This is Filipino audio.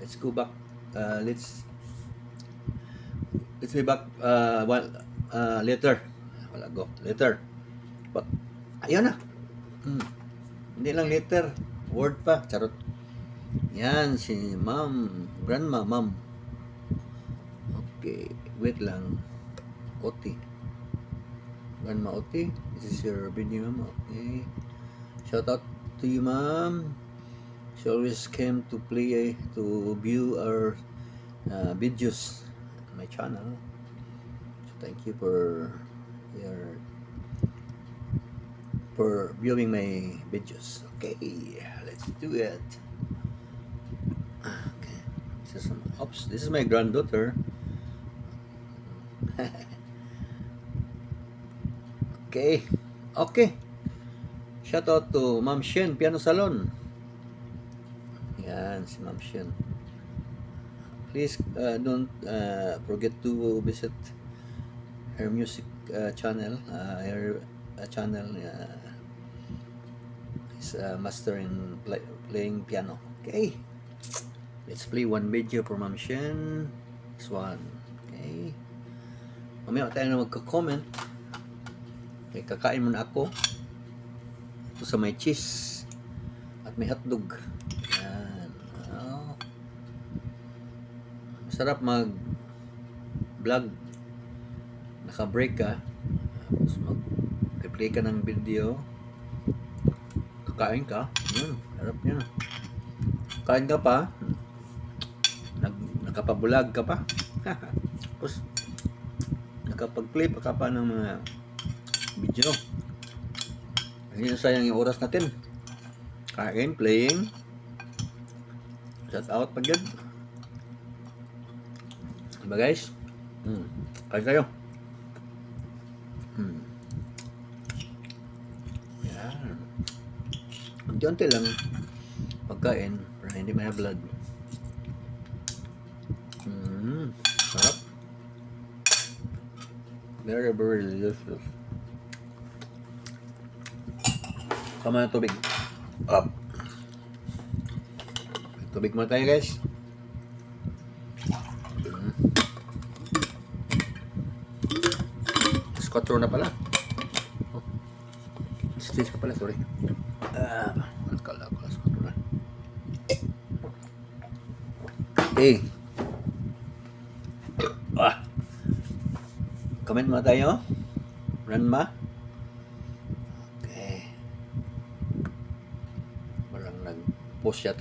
let's go back. Let's be back later. Wala go. Later. But, ayan na. Hindi lang later. Word pa. Charot. Yan, si ma'am. Grandma, ma'am. Okay. Wait lang. Oti. Grandma Oti. This is your video, ma'am. Okay. Shout out to you, ma'am. She always came to play, to view our videos on my channel. So thank you for viewing my videos. Okay, let's do it. Okay, this is my granddaughter. Okay. Shout out to Ma'am Shen Piano Salon. Yan, si Ma'am Shen. Please don't forget to visit her music channel. Her channel is master in playing piano. Okay, let's play one video for Ma'am Shen. This one. Okay, mamaya tayo na magka-comment. Okay, kakain muna ako. Ito sa may cheese at may hotdog. Yan. Oh. Masarap mag-vlog. Naka-break ka. Tapos mag-replay ka ng video. Kakain ka. Yun. Harap niya. Kain ka pa. Nakapabulag ka pa. Tapos nakapag-play pa ka pa ng mga video. Hindi na sayang yung oras natin. Kain, playing. Shout out pag yun. Diba guys? Kain tayo. Yan. Unti-unti lang pagkain para hindi may blood. Sarap. Very, very delicious. Sama ng tubig. Up. Tubig muna tayo guys. Squatro na pala. Stage pa pala, sorry. Kala ko squatro na. Okay. Comment muna tayo. Grandma. Okay. Parang nag-post yata